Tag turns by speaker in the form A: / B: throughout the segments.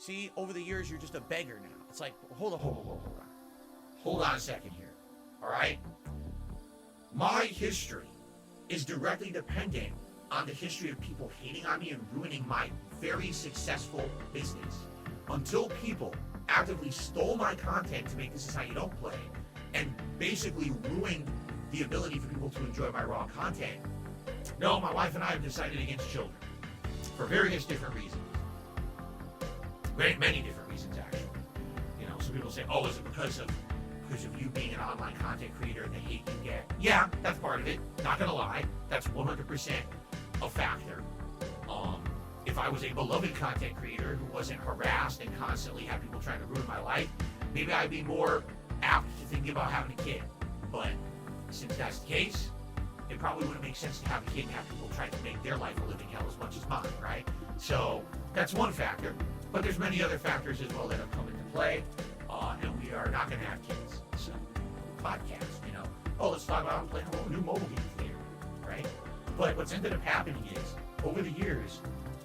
A: See, over the years, you're just a beggar now. It's like, hold on. Hold on a second here, all right? My history is directly dependent on the history of people hating on me and ruining my very successful business. Until people actively stole my content to make This Is How You Don't Play and basically ruined the ability for people to enjoy my raw content. No, my wife and I have decided against children for various different reasons. Many different reasons, actually. You know, some people say, oh, is it because of you being an online content creator and the hate you get? Yeah, that's part of it. Not gonna lie, that's 100% a factor. If I was a beloved content creator who wasn't harassed and constantly had people trying to ruin my life, maybe I'd be more apt to think about having a kid. But since that's the case, it probably wouldn't make sense to have a kid and have people try to make their life a living hell as much as mine, right? So that's one factor. But there's many other factors as well that have come into play, and we are not going to have kids. So, podcast, you know. Oh, let's talk about playing a new mobile game later, right? But what's ended up happening is, over the years,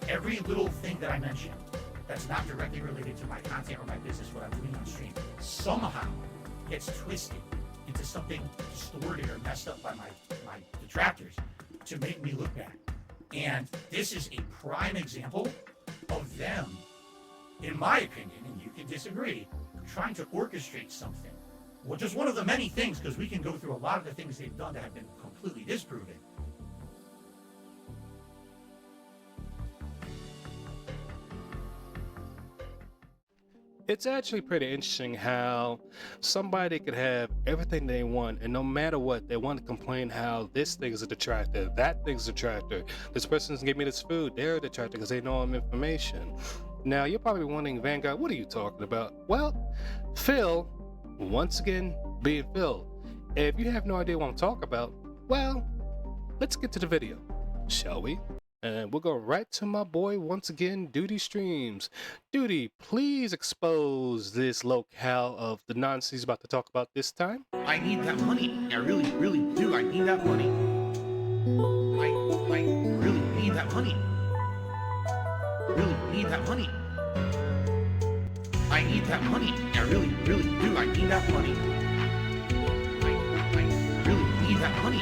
A: every little thing that I mentioned that's not directly related to my content or my business, what I'm doing on stream, somehow gets twisted into something distorted or messed up by my detractors to make me look bad. And this is a prime example of them, in my opinion, and you can disagree, trying to orchestrate something. Well, just one of the many things, because we can go through a lot of the things they've done that have been completely disproven.
B: It's actually pretty interesting how somebody could have everything they want, and no matter what, they want to complain how this thing is a detractor, that thing's a detractor, this person's giving me this food, they're a detractor because they know I'm information. Now, you're probably wondering, Vanguard, what are you talking about? Well, Phil, once again, being Phil. If you have no idea what I'm talking about, well, let's get to the video, shall we? And we'll go right to my boy once again, Duty Streams. Duty, please expose this locale of the nonsense he's about to talk about this time.
A: I need that money. I really, really do. I need that money. I really need that money. Really need that money. I need that money. I really, really do. I need that money. I really need that money.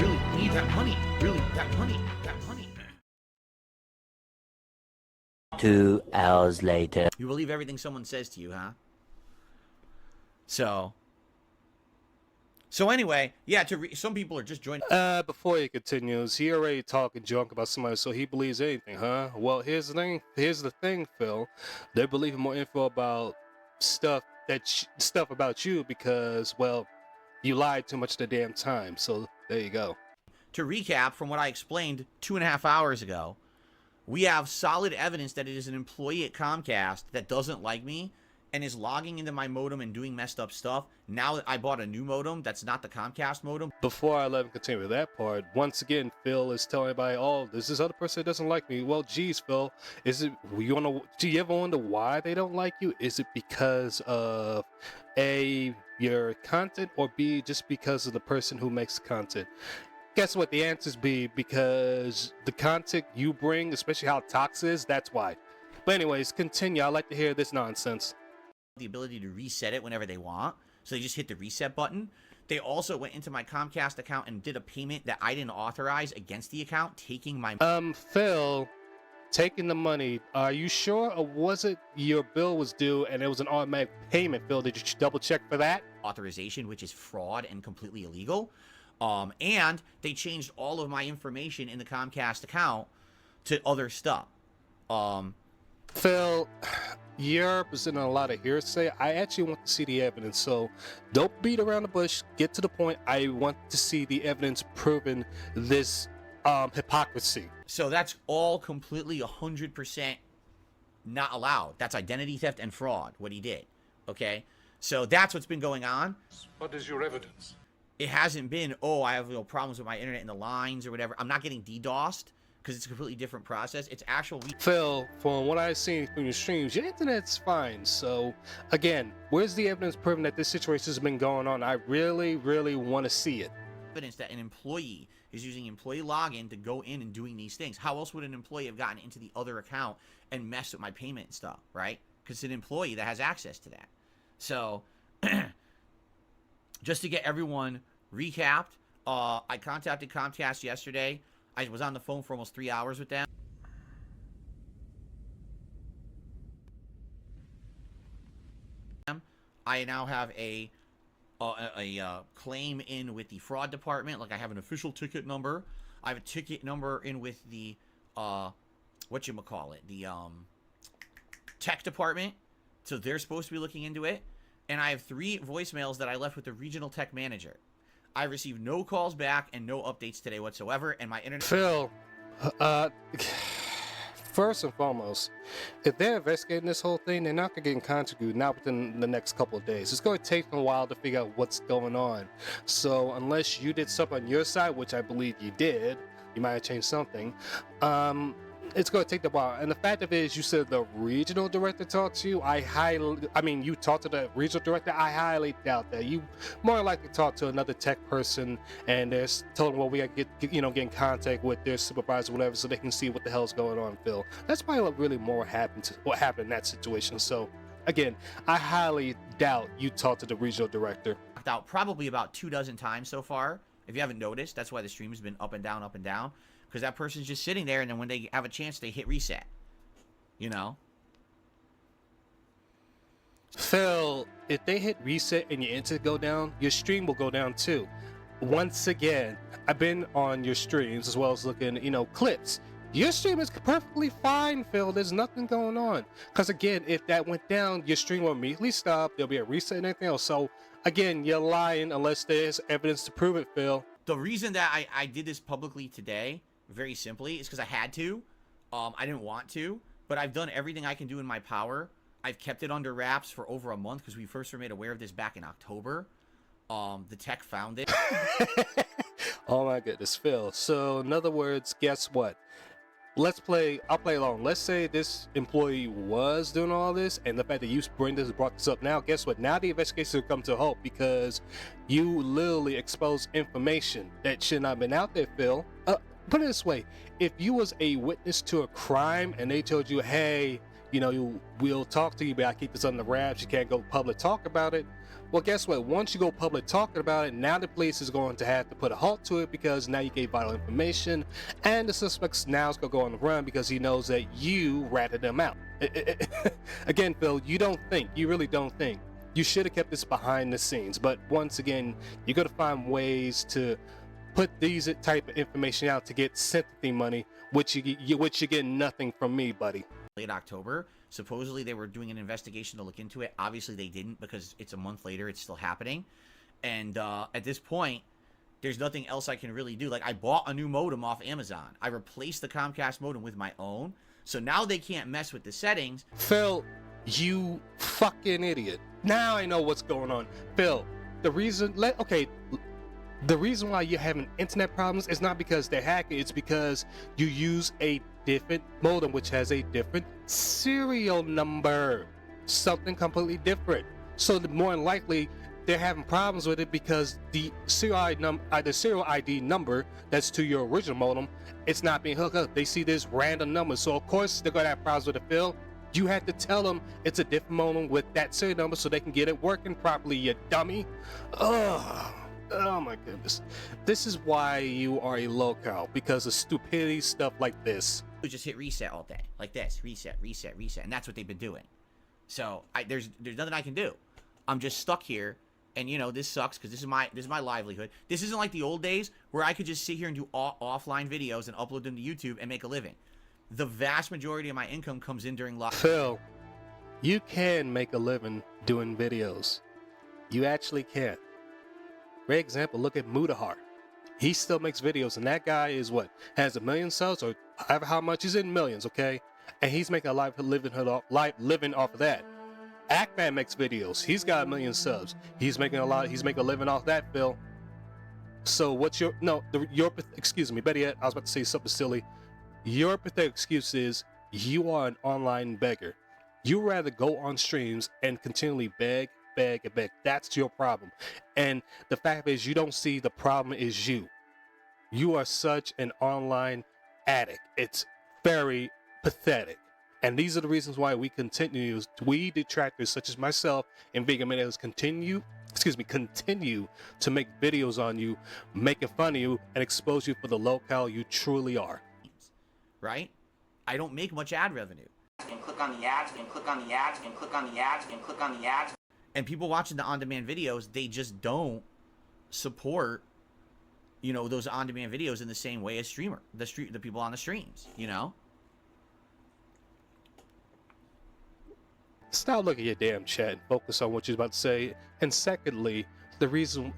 A: Really need that money. Really, that money.
C: 2 hours later.
A: You believe everything someone says to you, huh? So anyway, yeah, some people are just joining.
B: Before he continues, he already talking junk about somebody, so he believes anything, huh? Well, here's the thing, Phil. They're believing more info about stuff about you because, well, you lied too much the damn time. So there you go.
A: To recap from what I explained 2.5 hours ago, we have solid evidence that it is an employee at Comcast that doesn't like me and is logging into my modem and doing messed up stuff. Now that I bought a new modem that's not the Comcast modem.
B: Before I let him continue with that part, once again, Phil is telling everybody, oh, there's this other person that doesn't like me. Well, geez, Phil, do you ever wonder why they don't like you? Is it because of A, your content, or B, just because of the person who makes the content? Guess what? The answers be because the content you bring, especially how toxic it is, that's why. But anyways, continue. I'd like to hear this nonsense.
A: The ability to reset it whenever they want. So they just hit the reset button. They also went into my Comcast account and did a payment that I didn't authorize against the account, taking my...
B: Phil, taking the money, are you sure, or was it your bill was due and it was an automatic payment, Phil? Did you double check for that?
A: Authorization, which is fraud and completely illegal. And they changed all of my information in the Comcast account to other stuff.
B: Phil, you're presenting a lot of hearsay. I actually want to see the evidence, so don't beat around the bush. Get to the point. I want to see the evidence proving this hypocrisy.
A: So that's all completely 100% not allowed. That's identity theft and fraud, what he did. Okay? So that's what's been going on.
D: What is your evidence?
A: It hasn't been, oh, I have problems with my internet and the lines or whatever. I'm not getting DDoSed because it's a completely different process. It's actual...
B: Phil, from what I've seen from your streams, your internet's fine. So, again, where's the evidence proving that this situation has been going on? I really, really want to see it.
A: Evidence that an employee
D: is using employee login to go in and doing these things. How else would an employee have gotten into the other account and messed with my payment and stuff, right? Because it's an employee that has access to that. So, just to get everyone recapped, I contacted Comcast yesterday. I was on the phone for almost 3 hours with them. I now have a claim in with the fraud department. Like, I have an official ticket number. I have a ticket number in with the whatchamacallit, the tech department. So they're supposed to be looking into it. And I have 3 voicemails that I left with the regional tech manager. I received no calls back and no updates today whatsoever. And my internet.
B: Phil, first and foremost, if they're investigating this whole thing, they're not going to get in contact with you, not within the next couple of days. It's going to take them a while to figure out what's going on. So unless you did something on your side, which I believe you did, you might have changed something, it's going to take them a while. And the fact of it is, you said the regional director talked to you. You talked to the regional director. I highly doubt that. You more likely talk to another tech person, and they're told them, well, we got to get in contact with their supervisor, whatever, so they can see what the hell's going on, Phil. That's probably what really more happened in that situation. So, again, I highly doubt you talked to the regional director.
D: Out probably about 24 times so far. If you haven't noticed, that's why the stream has been up and down, because that person's just sitting there, and then when they have a chance, they hit reset. You know?
B: Phil, if they hit reset and your internet go down, your stream will go down too. Once again, I've been on your streams as well as looking, clips. Your stream is perfectly fine, Phil. There's nothing going on. Because again, if that went down, your stream will immediately stop. There'll be a reset and everything else. So again, you're lying unless there's evidence to prove it, Phil.
D: The reason that I did this publicly today, very simply, is because I had to. I didn't want to, but I've done everything I can do in my power. I've kept it under wraps for over a month because we first were made aware of this back in October. The tech found it.
B: Oh my goodness, Phil. So in other words, guess what? I'll play along. Let's say this employee was doing all this, and the fact that you brought this up now, guess what? Now the investigation will come to a halt because you literally exposed information that should not have been out there, Phil. Put it this way, if you was a witness to a crime and they told you, hey, we'll talk to you, but I keep this under wraps, you can't go public talk about it. Well, guess what? Once you go public talking about it, now the police is going to have to put a halt to it because now you gave vital information, and the suspects now is going to go on the run because he knows that you ratted them out. Again, Phil, you really don't think. You should have kept this behind the scenes, but once again, you're going to find ways to put these type of information out to get sympathy money, which you get nothing from me, buddy.
D: Late October. Supposedly they were doing an investigation to look into it. Obviously they didn't because it's a month later. It's still happening. And at this point, there's nothing else I can really do. Like, I bought a new modem off Amazon. I replaced the Comcast modem with my own. So now they can't mess with the settings.
B: Phil, you fucking idiot. Now I know what's going on. Phil, the reason why you're having internet problems is not because they're hacking. It's because you use a different modem which has a different serial number, something completely different. So the more than likely they're having problems with it because the serial ID number that's to your original modem, it's not being hooked up. They see this random number, so of course they're gonna have problems with it, Phil. You have to tell them it's a different modem with that serial number so they can get it working properly, you dummy. Oh my goodness. This is why you are a local, because of stupidity stuff like this.
D: We just hit reset all day, like this, reset, and that's what they've been doing. So there's nothing I can do. I'm just stuck here, and this sucks because this is my livelihood. This isn't like the old days where I could just sit here and do offline videos and upload them to YouTube and make a living. The vast majority of my income comes in during lockdown.
B: Phil, you can make a living doing videos. You actually can. Great example, look at Mudahar. He still makes videos, and that guy is has 1 million subs, or however how much he's in millions, okay? And he's making a living off of that. Ackman makes videos. He's got 1 million subs. He's making a living off that, Phil. So what's excuse me, better yet, I was about to say something silly. Your pathetic excuse is you are an online beggar. You rather go on streams and continually beg. That's your problem. And the fact is, you don't see the problem is you. You are such an online addict. It's very pathetic. And these are the reasons why we detractors such as myself and Vegan Minnows continue to make videos on you, making fun of you, and expose you for the locale you truly are.
D: Right? I don't make much ad revenue.
E: And click on the ads, and click on the ads, and click on the ads, and click on the ads.
D: And people watching the on-demand videos, they just don't support, you know, those on-demand videos in the same way as the people on the streams, you know?
B: Stop looking at your damn chat and focus on what you're about to say. And secondly, the reason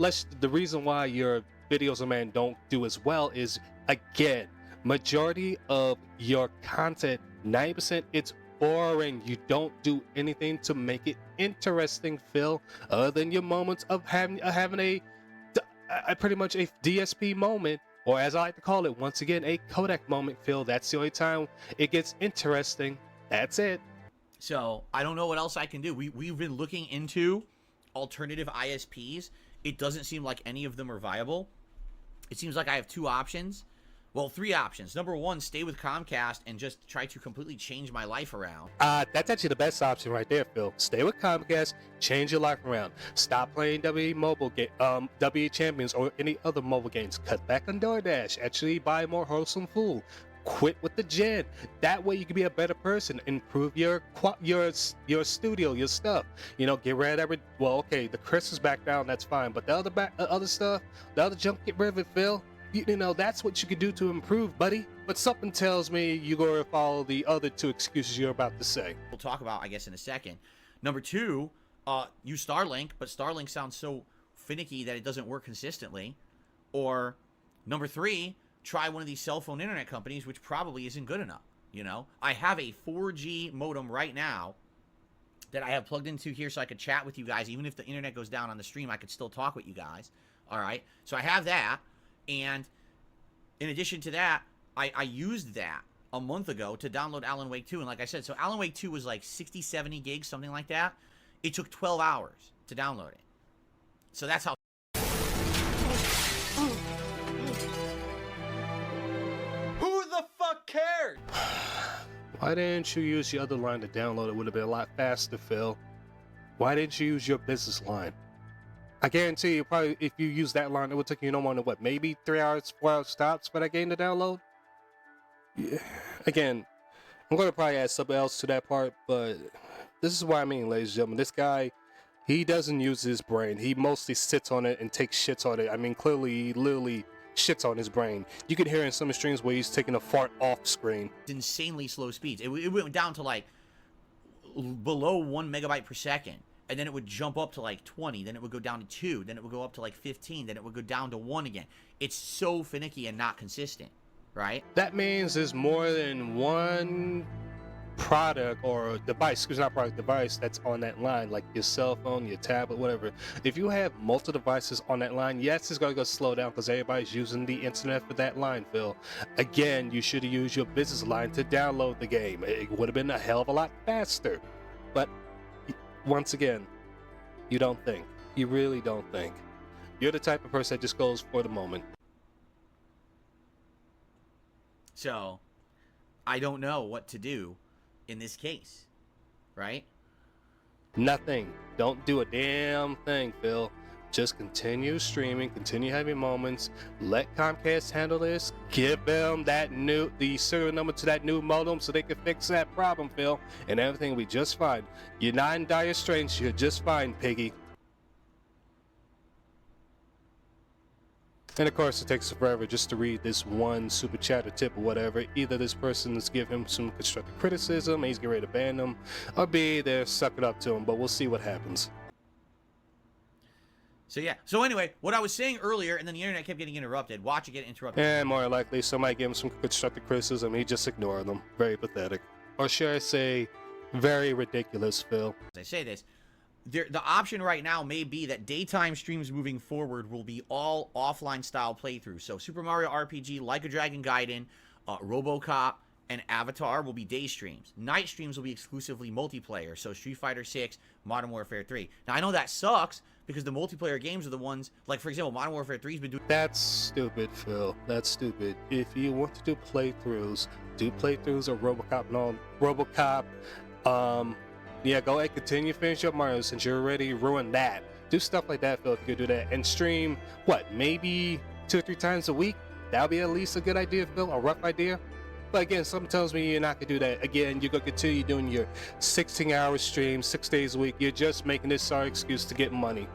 B: why your videos on man don't do as well is, again, majority of your content, 90%, it's boring. You don't do anything to make it interesting, Phil, other than your moments of having a pretty much a DSP moment, or as I like to call it, once again, a Kodak moment, Phil. That's the only time it gets interesting. That's it.
D: So I don't know what else I can do. We've been looking into alternative ISPs. It doesn't seem like any of them are viable. It seems like I have two options. Well, three options. Number one, stay with Comcast and just try to completely change my life around.
B: That's actually the best option right there, Phil. Stay with Comcast, change your life around. Stop playing WE Champions or any other mobile games. Cut back on DoorDash. Actually buy more wholesome food. Quit with the gen. That way you can be a better person. Improve your studio, your stuff. You know, get rid of the crystals back down, that's fine. But the other stuff, the other junk, get rid of it, Phil. You know, that's what you can do to improve, buddy. But something tells me you're going to follow the other two excuses you're about to say.
D: We'll talk about, I guess, in a second. Number two, use Starlink, but Starlink sounds so finicky that it doesn't work consistently. Or number three, try one of these cell phone internet companies, which probably isn't good enough. You know, I have a 4G modem right now that I have plugged into here so I could chat with you guys. Even if the internet goes down on the stream, I could still talk with you guys. All right. So I have that. And in addition to that, I used that a month ago to download Alan Wake 2. And like I said, so Alan Wake 2 was like 60, 70 gigs, something like that. It took 12 hours to download it. So that's how...
F: Who the fuck cares?
B: Why didn't you use your other line to download? It would have been a lot faster, Phil. Why didn't you use your business line? I guarantee you, probably if you use that line, it would take you no more than what, maybe 3 hours, 4 hours stops for that game to download? Yeah. Again, I'm going to probably add something else to that part, but this is what I mean, ladies and gentlemen. This guy, he doesn't use his brain. He mostly sits on it and takes shits on it. I mean, clearly, he literally shits on his brain. You can hear in some streams where he's taking a fart off screen.
D: Insanely slow speeds. It went down to like below 1 megabyte per second. And then it would jump up to like 20, then it would go down to 2, then it would go up to like 15, then it would go down to 1 again. It's so finicky and not consistent, right?
B: That means there's more than one product or device, device that's on that line, like your cell phone, your tablet, whatever. If you have multiple devices on that line, yes, it's going to go slow down because everybody's using the internet for that line, Phil. Again, you should have used your business line to download the game. It would have been a hell of a lot faster. But once again, you don't think. You really don't think. You're the type of person that just goes for the moment.
D: So, I don't know what to do in this case, right?
B: Nothing. Don't do a damn thing, Phil. Just continue streaming, continue having moments. Let Comcast handle this. Give them the serial number to that new modem so they can fix that problem, Phil. And everything will be just fine. You're not in dire straits. You're just fine, piggy. And of course, it takes forever just to read this one super chat or tip or whatever. Either this person is giving him some constructive criticism and he's getting ready to ban them, or B, they're sucking up to him. But we'll see what happens.
D: So yeah. So anyway, what I was saying earlier, and then the internet kept getting interrupted. Watch it get interrupted.
B: And more likely, somebody gave him some constructive criticism. He just ignored them. Very pathetic. Or should I say, very ridiculous, Phil.
D: As I say this, the option right now may be that daytime streams moving forward will be all offline style playthroughs. So Super Mario RPG, Like a Dragon Gaiden, RoboCop, and Avatar will be day streams. Night streams will be exclusively multiplayer, so Street Fighter 6, Modern Warfare 3. Now, I know that sucks because the multiplayer games are the ones, like, for example, Modern Warfare 3 has been doing...
B: That's stupid, Phil. That's stupid. If you want to do playthroughs of RoboCop and all. RoboCop, yeah, go ahead, continue, finish up Mario since you already ruined that. Do stuff like that, Phil, if you could do that. And stream, what, maybe 2 or 3 times a week? That would be at least a good idea, Phil, a rough idea. But again, something tells me you're not going to do that. Again, you're going to continue doing your 16-hour stream 6 days a week. You're just making this sorry excuse to get money.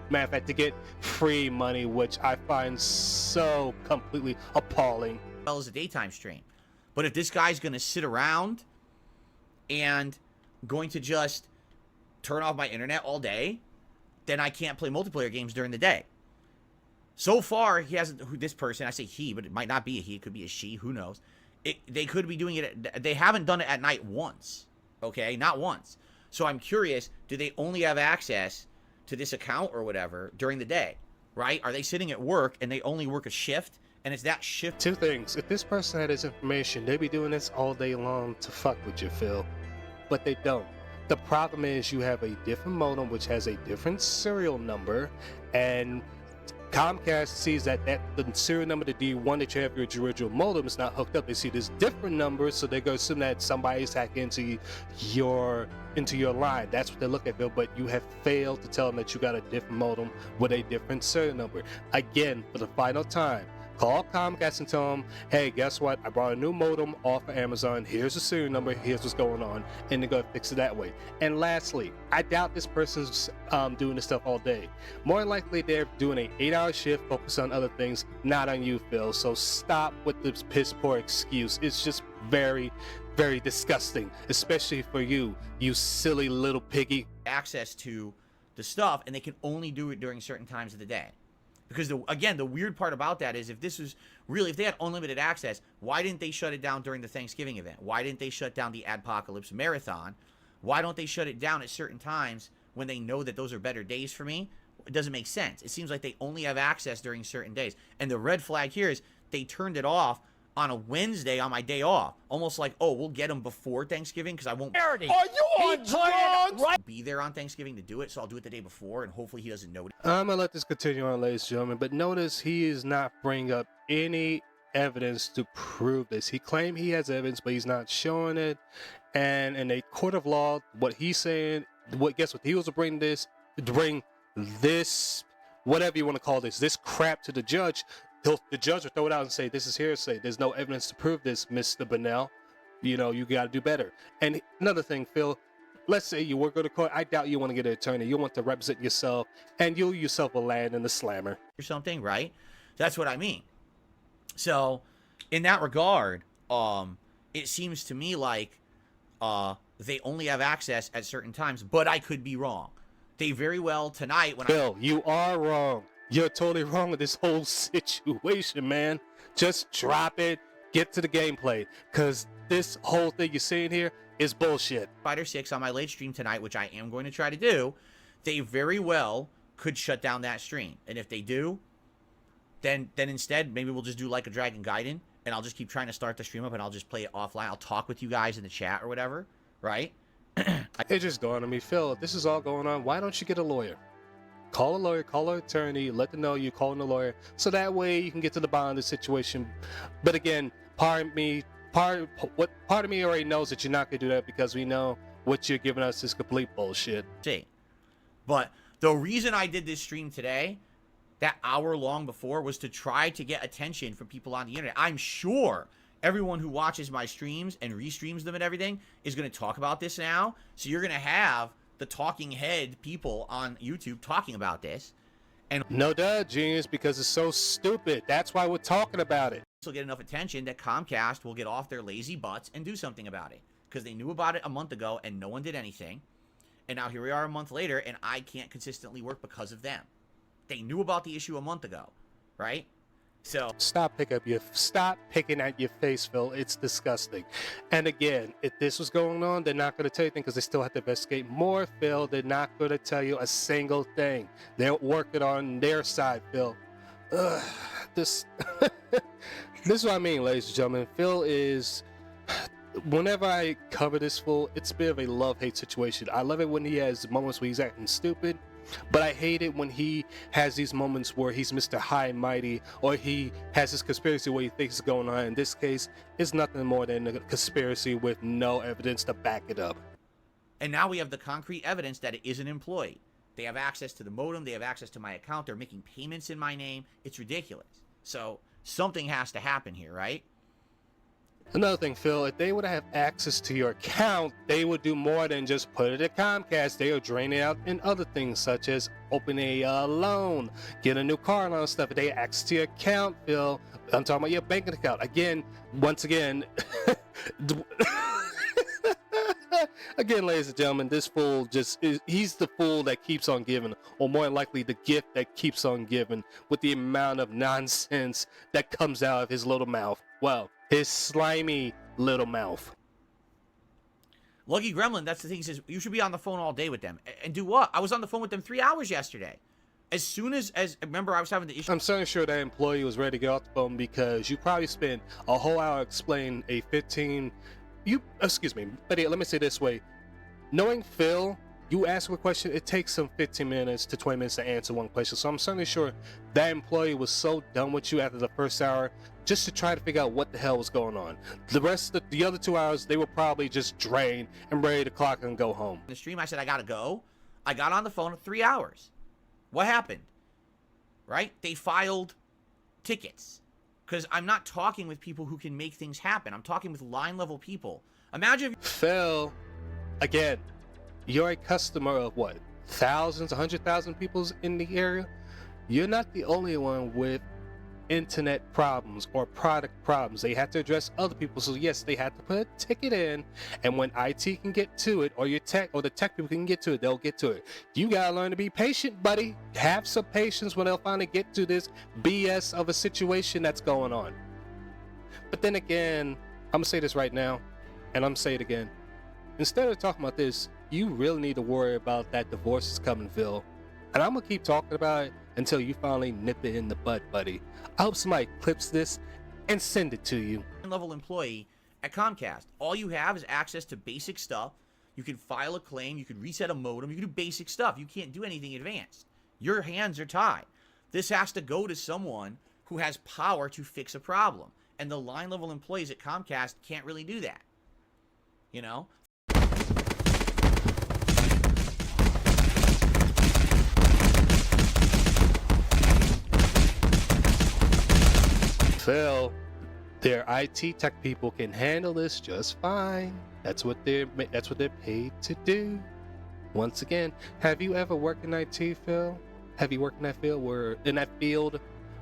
B: Matter of fact, to get free money, which I find so completely appalling.
D: Well as a daytime stream. But if this guy's going to sit around and going to just turn off my internet all day, then I can't play multiplayer games during the day. So far, he hasn't, this person, I say he, but it might not be a he, it could be a she, who knows. They could be doing it, they haven't done it at night once, okay? Not once. So I'm curious, do they only have access to this account or whatever during the day, right? Are they sitting at work and they only work a shift and it's that shift?
B: 2 things. If this person had this information, they'd be doing this all day long to fuck with you, Phil. But they don't. The problem is you have a different modem which has a different serial number, and Comcast sees that the serial number, the D1 that you have your original modem is not hooked up. They see this different number, so they go assume that somebody's hacking into your line. That's what they look at, Bill. But you have failed to tell them that you got a different modem with a different serial number. Again, for the final time, call Comcast and tell them, hey, guess what? I brought a new modem off of Amazon. Here's the serial number. Here's what's going on. And they're going to fix it that way. And lastly, I doubt this person's doing this stuff all day. More than likely, they're doing an 8-hour shift, focused on other things, not on you, Phil. So stop with this piss poor excuse. It's just very, very disgusting, especially for you silly little piggy.
D: Access to the stuff, and they can only do it during certain times of the day. Because, again, the weird part about that is if they had unlimited access, why didn't they shut it down during the Thanksgiving event? Why didn't they shut down the Adpocalypse Marathon? Why don't they shut it down at certain times when they know that those are better days for me? It doesn't make sense. It seems like they only have access during certain days. And the red flag here is they turned it off on a Wednesday on my day off. Almost like, oh, we'll get them before Thanksgiving because I won't
F: Are you on drugs?
D: be there on Thanksgiving to do it, so I'll do it the day before, and hopefully he doesn't know it.
B: I'm going to let this continue on, ladies and gentlemen, but notice he is not bringing up any evidence to prove this. He claimed he has evidence, but he's not showing it. And in a court of law, what he's saying, guess what? He was to bring this, whatever you want to call this crap to the judge. The judge will throw it out and say, this is hearsay. There's no evidence to prove this, Mr. Bonnell. You know, you got to do better. And another thing, Phil, let's say you work go to court. I doubt you want to get an attorney. You want to represent yourself, and you yourself will land in the slammer.
D: Or something, right? That's what I mean. So, in that regard, it seems to me like they only have access at certain times, but I could be wrong. They very well tonight when
B: Phil, you are wrong. You're totally wrong with this whole situation, man. Just drop it. Get to the gameplay. Because this whole thing you're seeing here is bullshit.
D: Fighter 6 on my late stream tonight, which I am going to try to do, they very well could shut down that stream. And if they do, then instead, maybe we'll just do like a Dragon Gaiden, and I'll just keep trying to start the stream up, and I'll just play it offline. I'll talk with you guys in the chat or whatever, right?
B: It just dawned on me, Phil, if this is all going on, why don't you get a lawyer? Call a lawyer, call an attorney, let them know you're calling a lawyer, so that way you can get to the bottom of the situation. But again, part of me already knows that you're not gonna do that because we know what you're giving us is complete bullshit.
D: See, but the reason I did this stream today, that hour long before, was to try to get attention from people on the internet. I'm sure everyone who watches my streams and restreams them and everything is going to talk about this now. So you're going to have the talking head people on YouTube talking about this. And
B: no duh, genius, because it's so stupid. That's why we're talking about it.
D: will get enough attention that Comcast will get off their lazy butts and do something about it. Because they knew about it a month ago and no one did anything. And now here we are a month later and I can't consistently work because of them. They knew about the issue a month ago, right? So
B: stop picking at your face, Phil. It's disgusting. And again, if this was going on, they're not going to tell you anything because they still have to investigate more, Phil. They're not going to tell you a single thing. They're working on their side, Phil. This is what I mean, ladies and gentlemen. Phil is whenever I cover this fool, it's a bit of a love-hate situation. I love it when he has moments where he's acting stupid, but I hate it when he has these moments where he's Mr. High and Mighty, or he has this conspiracy where he thinks is going on. In this case, it's nothing more than a conspiracy with no evidence to back it up.
D: And now we have the concrete evidence that it is an employee. They have access to the modem. They have access to my account. They're making payments in my name. It's ridiculous. So something has to happen here, right?
B: Another thing, Phil, if they would have access to your account, they would do more than just put it at Comcast. They would drain it out in other things, such as open a loan, get a new car, and all that stuff. If they have access to your account, Phil, I'm talking about your banking account. Again, once again, again, ladies and gentlemen, this fool he's the fool that keeps on giving, or more than likely the gift that keeps on giving, with the amount of nonsense that comes out of his little mouth. Well, his slimy little mouth.
D: Lucky Gremlin, that's the thing. He says, you should be on the phone all day with them. And do what? I was on the phone with them 3 hours yesterday. As soon as remember, I was having the issue.
B: I'm certainly sure that employee was ready to get off the phone, because you probably spent a whole hour explaining a 15... Excuse me, but let me say it this way. Knowing Phil, you ask him a question, it takes him 15 minutes to 20 minutes to answer one question. So I'm certainly sure that employee was so done with you after the first hour, just to try to figure out what the hell was going on. The rest of the other 2 hours, they were probably just drained and ready to clock and go home.
D: In the stream, I said, I gotta go. I got on the phone at 3 hours. What happened? Right? They filed tickets. Because I'm not talking with people who can make things happen. I'm talking with line-level people. Imagine if...
B: Phil, again, you're a customer of what? Thousands, 100,000 people in the area? You're not the only one with internet problems or product problems. They had to address other people. So yes, they had to put a ticket in, and when IT can get to it, or your tech or the tech people can get to it, they'll get to it. You gotta learn to be patient, buddy. Have some patience when they'll finally get to this BS of a situation that's going on. But then again, I'm gonna say this right now, and I'm gonna say it again. Instead of talking about this, you really need to worry about that divorce is coming, Phil. And I'm gonna keep talking about it until you finally nip it in the bud, buddy. I hope somebody clips this and send it to you.
D: Level employee at Comcast. All you have is access to basic stuff. You can file a claim. You can reset a modem. You can do basic stuff. You can't do anything advanced. Your hands are tied. This has to go to someone who has power to fix a problem. And the line level employees at Comcast can't really do that. You know?
B: Phil, their IT tech people can handle this just fine. That's what they're paid to do. Once again, have you ever worked in IT, Phil? Have you worked in that field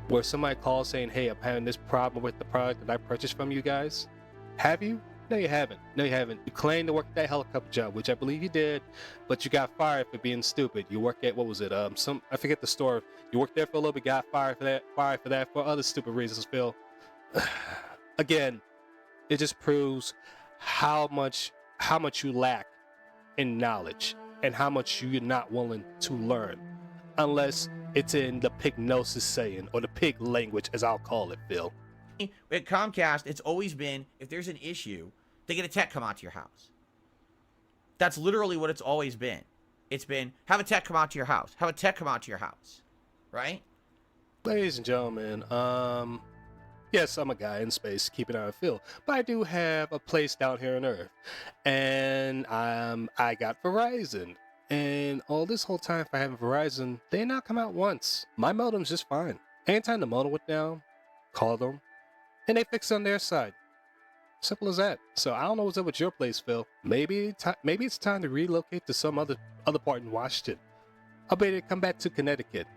B: where somebody calls saying, "Hey, I'm having this problem with the product that I purchased from you guys"? Have you? No, you haven't. No, you haven't. You claimed to work that helicopter job, which I believe you did, but you got fired for being stupid. You worked at, what was it? I forget the store. You worked there for a little bit, got fired for that, for other stupid reasons, Phil. Again, it just proves how much you lack in knowledge and how much you're not willing to learn, unless it's in the pignosis saying, or the pig language, as I'll call it, Phil.
D: At Comcast, it's always been, if there's an issue, they get a tech come out to your house. That's literally what it's always been. It's been, have a tech come out to your house. Have a tech come out to your house. Right?
B: Ladies and gentlemen, yes, I'm a guy in space, keeping an eye on Phil, but I do have a place down here on Earth, and I got Verizon, and all this whole time for having Verizon, they not come out once. My modem's just fine. Anytime the modem went down, called them, and they fixed it on their side. Simple as that. So I don't know what's up with your place, Phil. Maybe it's time to relocate to some other part in Washington. I'll bet it come back to Connecticut.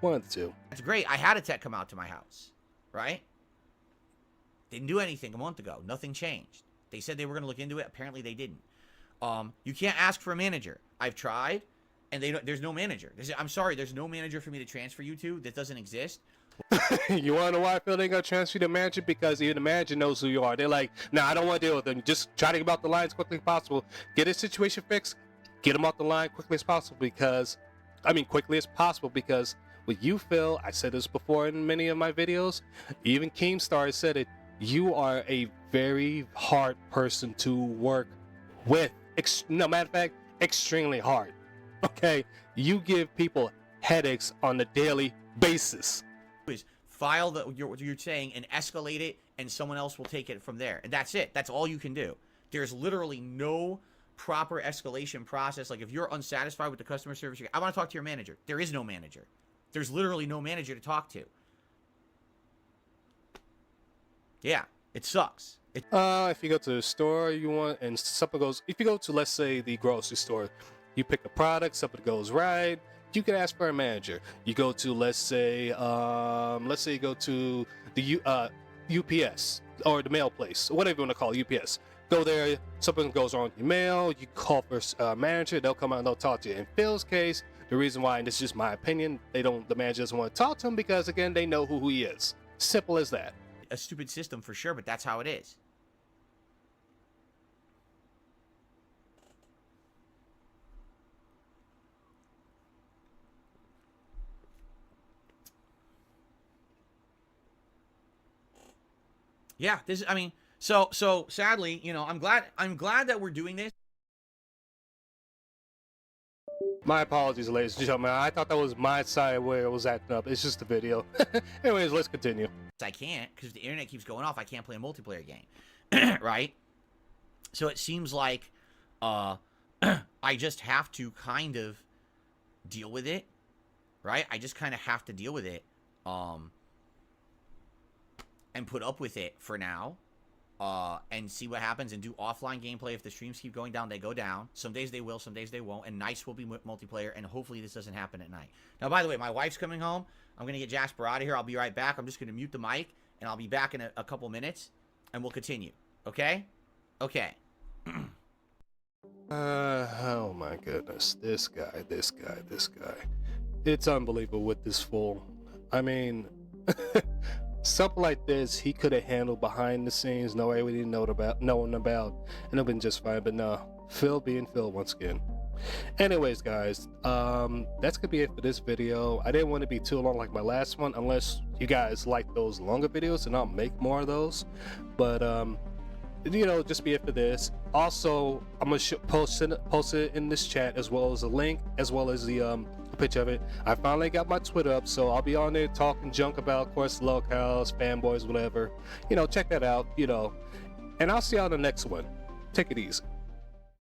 B: One of the two.
D: That's great. I had a tech come out to my house. Right? Didn't do anything a month ago. Nothing changed. They said they were going to look into it. Apparently they didn't. You can't ask for a manager. I've tried, and there's no manager. I'm sorry, there's no manager for me to transfer you to. That doesn't exist.
B: You want to know why Phil ain't gonna transfer you to the manager? Because even the manager knows who you are. They're like, nah, I don't want to deal with them. Just try to get off the line as quickly as possible. Get his situation fixed. Get him off the line quickly as possible. Quickly as possible. Because with you, Phil, I said this before in many of my videos. Even Keemstar said it. you are a very hard person to work with. No matter of fact, extremely hard. Okay, you give people headaches on a daily basis.
D: Is file what you're saying and escalate it, and someone else will take it from there, and that's it. That's all you can do. There's literally no proper escalation process. Like if you're unsatisfied with the customer service, I want to talk to your manager. There is no manager. There's literally no manager to talk to. Yeah, it sucks.
B: If you go to the store you want and something goes, if you go to, let's say, the grocery store, you pick a product, something goes right, you can ask for a manager. You go to, let's say you go to the UPS or the mail place, whatever you want to call it, UPS. Go there, something goes wrong with your mail, you call for a manager, they'll come out and they'll talk to you. In Phil's case, the reason why, and this is just my opinion, the manager doesn't want to talk to him because, again, they know who he is. Simple as that.
D: A stupid system for sure, but that's how it is. Yeah, I mean, so sadly, you know, I'm glad that we're doing this.
B: My apologies, ladies and gentlemen. I thought that was my side where it was acting up. It's just a video. Anyways, let's continue.
D: I can't, because the internet keeps going off. I can't play a multiplayer game. Right? So it seems like I just have to kind of deal with it. Right? I just kind of have to deal with it. And put up with it for now. And see what happens and do offline gameplay. If the streams keep going down, they go down. Some days they will, some days they won't. And nights will be multiplayer, and hopefully this doesn't happen at night. Now, by the way, my wife's coming home. I'm going to get Jasper out of here. I'll be right back. I'm just going to mute the mic, and I'll be back in a couple minutes, and we'll continue. Okay? Okay.
B: Oh my goodness. This guy. It's unbelievable with this fool. I mean... Something like this, he could have handled behind the scenes, nobody we didn't know about, and it'd been just fine. But no, Phil being Phil once again. Anyways, guys, that's gonna be it for this video. I didn't want to be too long like my last one, unless you guys like those longer videos, and I'll make more of those. But you know, just be it for this. Also, I'm gonna post it in this chat, as well as a link, as well as the picture of it. I finally got my Twitter up, so I'll be on there talking junk about, of course, locals, fanboys, whatever. You know, check that out. You know, and I'll see you on the next one. Take it easy.